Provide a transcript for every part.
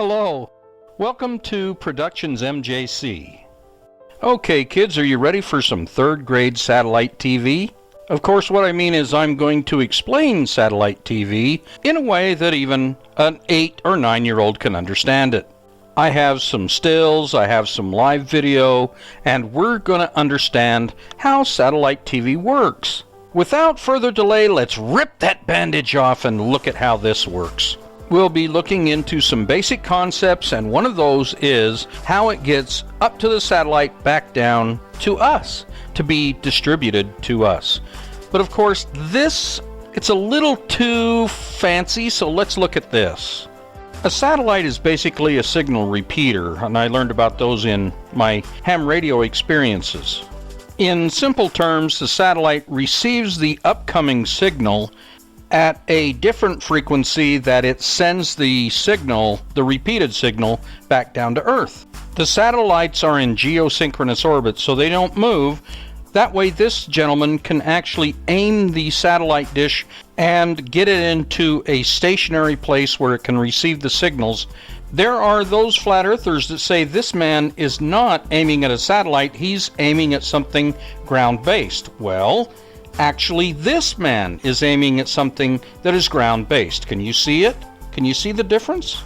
Hello, welcome to Productions MJC. Okay kids, are you ready for some third grade satellite TV? Of course what I mean is I'm going to explain satellite TV in a way that even an 8 or 9-year-old can understand it. I have some stills, I have some live video, and we're going to understand how satellite TV works. Without further delay, let's rip that bandage off and look at how this works. We'll be looking into some basic concepts, and one of those is how it gets up to the satellite back down to us, to be distributed to us. But of course, it's a little too fancy, so let's look at this. A satellite is basically a signal repeater, and I learned about those in my ham radio experiences. In simple terms, the satellite receives the upcoming signal at a different frequency that it sends the signal, the repeated signal, back down to Earth. The satellites are in geosynchronous orbit, so they don't move. That way this gentleman can actually aim the satellite dish and get it into a stationary place where it can receive the signals. There are those flat earthers that say this man is not aiming at a satellite, he's aiming at something ground-based. Well, actually, this man is aiming at something that is ground-based. Can you see it? Can you see the difference?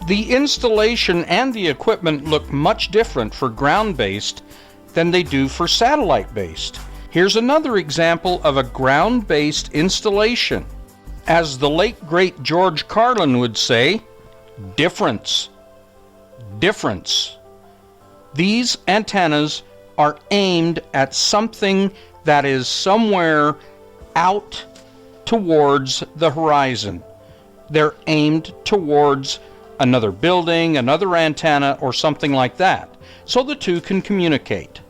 The installation and the equipment look much different for ground-based than they do for satellite-based. Here's another example of a ground-based installation. As the late great George Carlin would say, difference. Difference. These antennas are aimed at something that is somewhere out towards the horizon. They're aimed towards another building, another antenna, or something like that, so the two can communicate.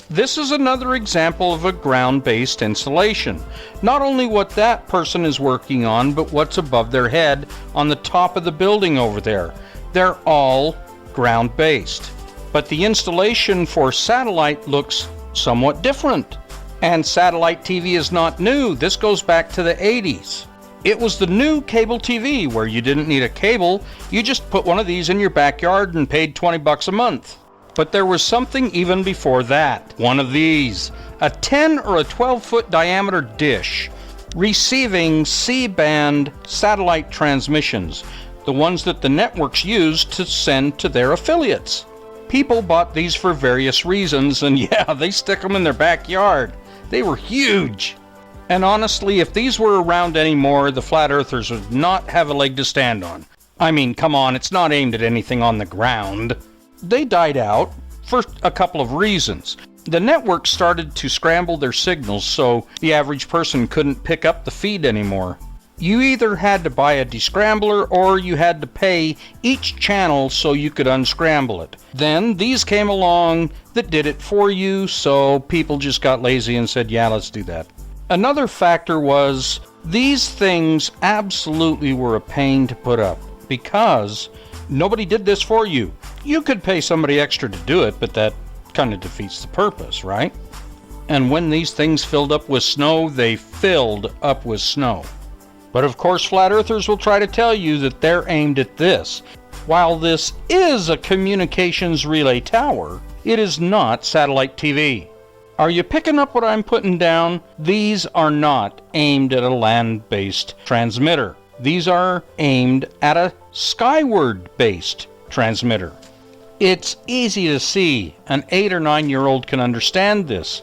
This is another example of a ground-based installation. Not only what that person is working on, but what's above their head on the top of the building over there. They're all ground-based. But the installation for satellite looks somewhat different. And satellite TV is not new. This goes back to the 80s. It was the new cable TV where you didn't need a cable. You just put one of these in your backyard and paid 20 bucks a month. But there was something even before that. One of these, a 10 or a 12-foot diameter dish receiving C-band satellite transmissions, the ones that the networks use to send to their affiliates. People bought these for various reasons, and yeah, they stick them in their backyard. They were huge. And honestly, if these were around anymore, the flat earthers would not have a leg to stand on. I mean, come on, it's not aimed at anything on the ground. They died out for a couple of reasons. The network started to scramble their signals, so the average person couldn't pick up the feed anymore. You either had to buy a descrambler or you had to pay each channel so you could unscramble it. Then these came along that did it for you, so people just got lazy and said, yeah, let's do that. Another factor was these things absolutely were a pain to put up because nobody did this for you. You could pay somebody extra to do it, but that kind of defeats the purpose, right? And when these things filled up with snow, they filled up with snow. But of course, flat earthers will try to tell you that they're aimed at this. While this is a communications relay tower, it is not satellite TV. Are you picking up what I'm putting down? These are not aimed at a land-based transmitter. These are aimed at a skyward-based transmitter. It's easy to see. An 8 or 9-year-old can understand this.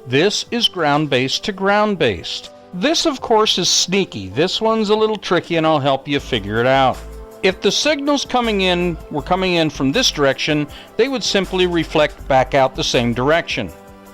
This is ground-based to ground-based. This, of course, is sneaky. This one's a little tricky, and I'll help you figure it out. If the signals were coming in from this direction, they would simply reflect back out the same direction.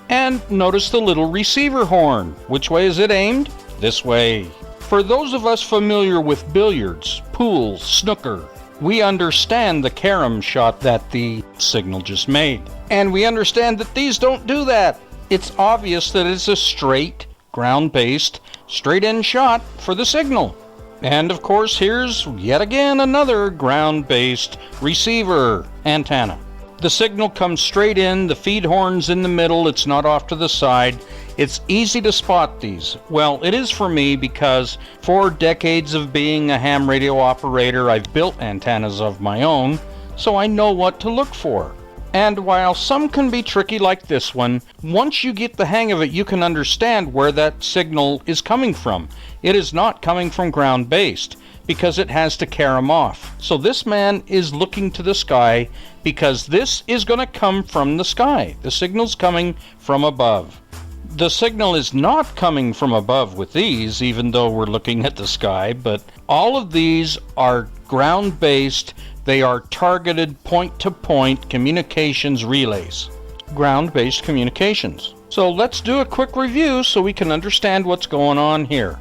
And notice the little receiver horn. Which way is it aimed? This way. For those of us familiar with billiards, pool, snooker, we understand the carom shot that the signal just made. And we understand that these don't do that. It's obvious that it's a straight, ground-based, straight-in shot for the signal. And of course, here's yet again another ground-based receiver antenna. The signal comes straight in, the feed horn's in the middle, it's not off to the side. It's easy to spot these. Well, it is for me because for decades of being a ham radio operator, I've built antennas of my own, so I know what to look for. And while some can be tricky like this one, once you get the hang of it, you can understand where that signal is coming from. It is not coming from ground-based, because it has to carry them off. So this man is looking to the sky because this is going to come from the sky. The signal's coming from above. The signal is not coming from above with these, even though we're looking at the sky, but all of these are ground-based. They are targeted point-to-point communications relays. Ground-based communications. So let's do a quick review so we can understand what's going on here.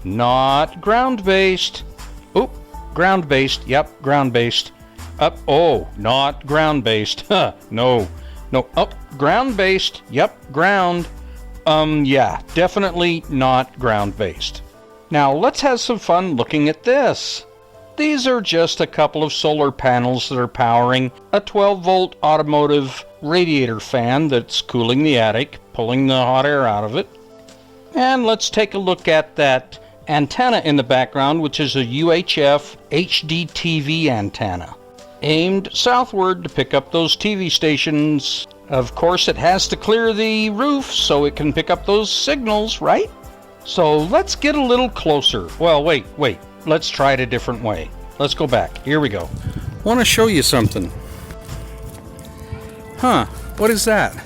Not ground-based. Oop, ground-based. Yep, ground-based. Up, oh, not ground-based. Huh, no. Up, ground-based. Yep, ground. Yeah, definitely not ground-based. Now, let's have some fun looking at this. These are just a couple of solar panels that are powering a 12-volt automotive radiator fan that's cooling the attic, pulling the hot air out of it. And let's take a look at that antenna in the background, which is a UHF HD TV antenna, aimed southward to pick up those TV stations. Of course, it has to clear the roof so it can pick up those signals, right? So let's get a little closer. Well, wait. Let's try it a different way. Let's go back. Here we go. I want to show you something. Huh, what is that?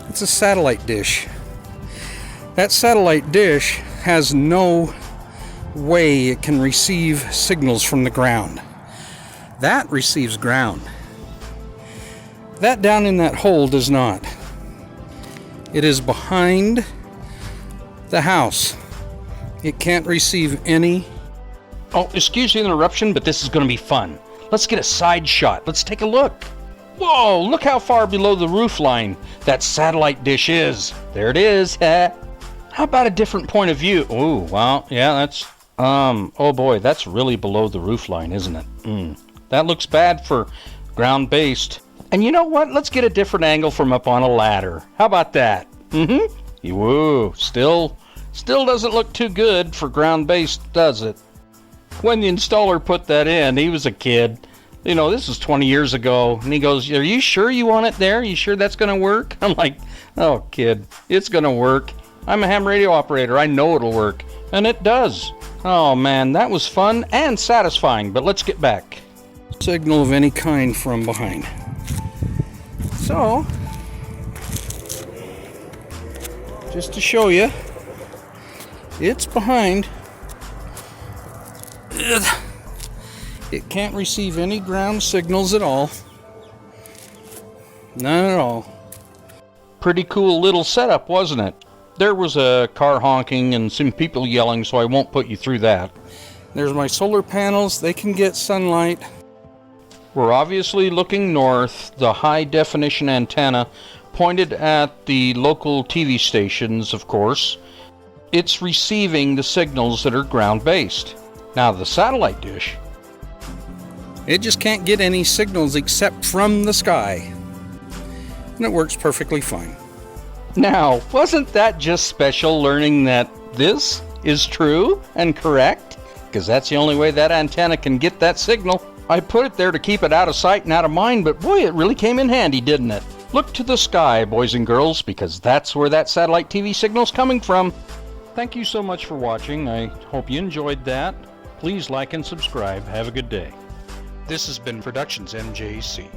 It's a satellite dish. That satellite dish has no way it can receive signals from the ground. That receives ground. That down in that hole does not. It is behind the house. It can't receive any. Oh, excuse the interruption, but this is going to be fun. Let's get a side shot. Let's take a look. Whoa, look how far below the roof line that satellite dish is. There it is. How about a different point of view? Oh, well, yeah, that's, oh boy, that's really below the roof line, isn't it? That looks bad for ground-based. And you know what? Let's get a different angle from up on a ladder. How about that? Whoa, still doesn't look too good for ground-based, does it? When the installer put that in, he was a kid. You know, this was 20 years ago. And he goes, are you sure you want it there? Are you sure that's going to work? I'm like, oh, kid, it's going to work. I'm a ham radio operator. I know it'll work. And it does. Oh, man, that was fun and satisfying. But let's get back. Signal of any kind from behind. So, just to show you, it's behind. It can't receive any ground signals at all. None at all. Pretty cool little setup, wasn't it? There was a car honking and some people yelling, so I won't put you through that. There's my solar panels. They can get sunlight. We're obviously looking north. The high-definition antenna pointed at the local TV stations, of course. It's receiving the signals that are ground-based. Now, the satellite dish, it just can't get any signals except from the sky. And it works perfectly fine. Now, wasn't that just special learning that this is true and correct? Because that's the only way that antenna can get that signal. I put it there to keep it out of sight and out of mind, but boy, it really came in handy, didn't it? Look to the sky, boys and girls, because that's where that satellite TV signal's coming from. Thank you so much for watching. I hope you enjoyed that. Please like and subscribe. Have a good day. This has been Productions MJC.